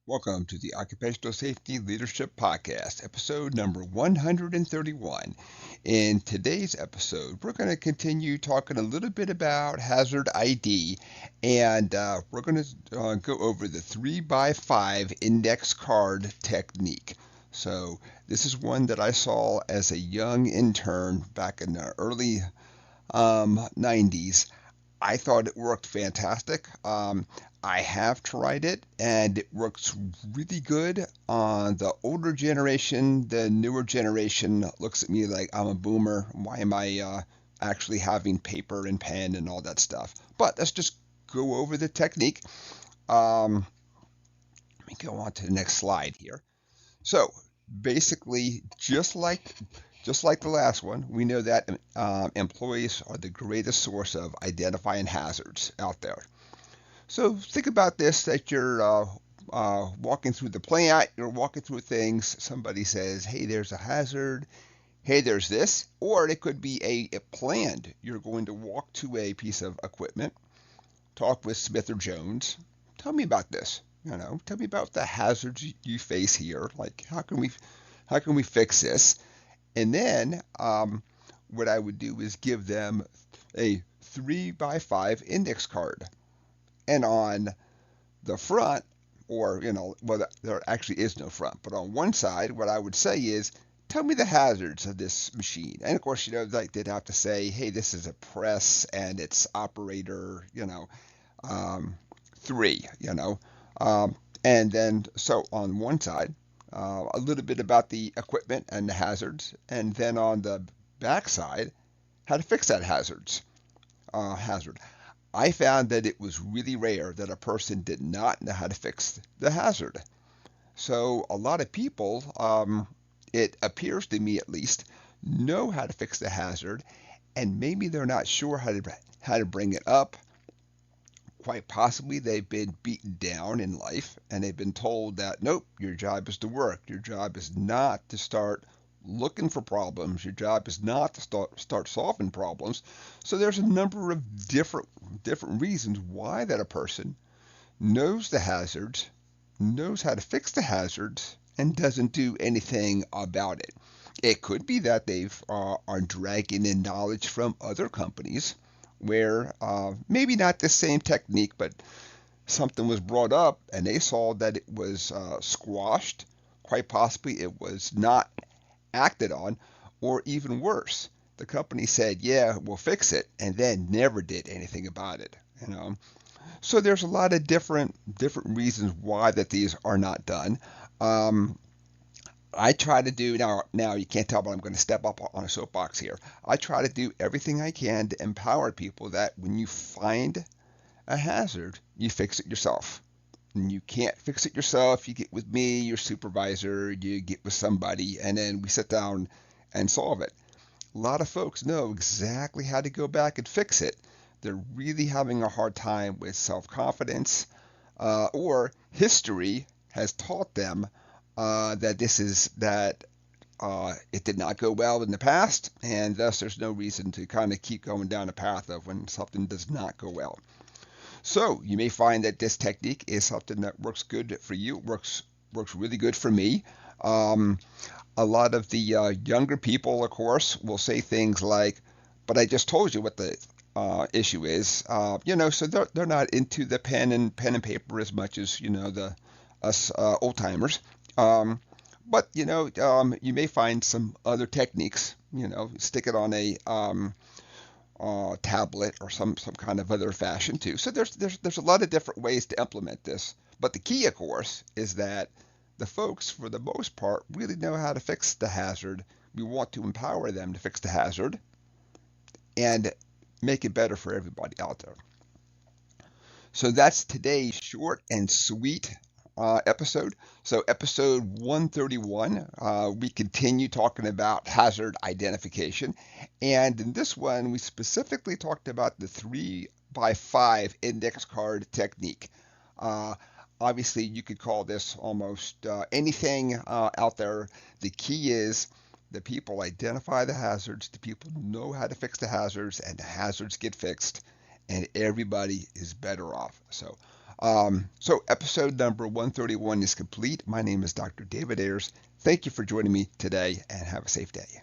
Welcome to the Occupational Safety Leadership Podcast, episode number 131. In today's episode, we're going to continue talking a little bit about hazard ID, and we're going to go over the 3 by 5 index card technique. So, this is one that I saw as a young intern back in the early 90s. I thought it worked fantastic. I have tried it and it works really good on the older generation. The newer generation looks at me like I'm a boomer. Why am I actually having paper and pen and all that stuff? But let's just go over the technique. Let me go on to the next slide here. So basically, just like the last one, we know that employees are the greatest source of identifying hazards out there. So think about this: that you're walking through the plant, you're walking through things. Somebody says, "Hey, there's a hazard. Hey, there's this," or it could be a planned. You're going to walk to a piece of equipment, talk with Smith or Jones. Tell me about this. Tell me about the hazards you face here. Like, how can we fix this? And then what I would do is give them a 3 by 5 index card. And on the front, or, well, there actually is no front, but on one side, what I would say is, tell me the hazards of this machine. And of course, like they'd have to say, hey, this is a press and it's operator, um, 3, and then so on one side, a little bit about the equipment and the hazards, and then on the back side, how to fix that hazard. I found that it was really rare that a person did not know how to fix the hazard. So a lot of people, it appears to me at least, know how to fix the hazard, and maybe they're not sure how to bring it up. Quite possibly they've been beaten down in life and they've been told that, nope, your job is to work. Your job is not to start looking for problems. Your job is not to start solving problems. So there's a number of different reasons why that a person knows the hazards, knows how to fix the hazards, and doesn't do anything about it. It could be that are dragging in knowledge from other companies where maybe not the same technique, but something was brought up and they saw that it was squashed. Quite possibly it was not acted on, or even worse, the company said, "Yeah, we'll fix it," and then never did anything about it. So there's a lot of different reasons why that these are not done. Um, I try to do now. You can't tell, but I'm going to step up on a soapbox here. I try to do everything I can to empower people that when you find a hazard, you fix it yourself. And you can't fix it yourself, you get with me, your supervisor, you get with somebody, and then we sit down and solve it. A lot of folks know exactly how to go back and fix it. They're really having a hard time with self confidence, or history has taught them that it did not go well in the past, and thus there's no reason to kind of keep going down the path of when something does not go well. So you may find that this technique is something that works good for you. Works really good for me. Um, a lot of the younger people, of course, will say things like, "But I just told you what the issue is." So they're not into the pen and paper as much as the us old timers. Um, but you may find some other techniques. Stick it on a tablet or some kind of other fashion too. So there's a lot of different ways to implement this. But the key, of course, is that the folks, for the most part, really know how to fix the hazard. We want to empower them to fix the hazard and make it better for everybody out there. So that's today's short and sweet episode. So, episode 131, we continue talking about hazard identification. And in this one, we specifically talked about the 3 by 5 index card technique. Uh, Obviously, you could call this almost anything out there. The key is the people identify the hazards, the people know how to fix the hazards, and the hazards get fixed, and everybody is better off. So, So episode number 131 is complete. My name is Dr. David Ayers. Thank you for joining me today and have a safe day.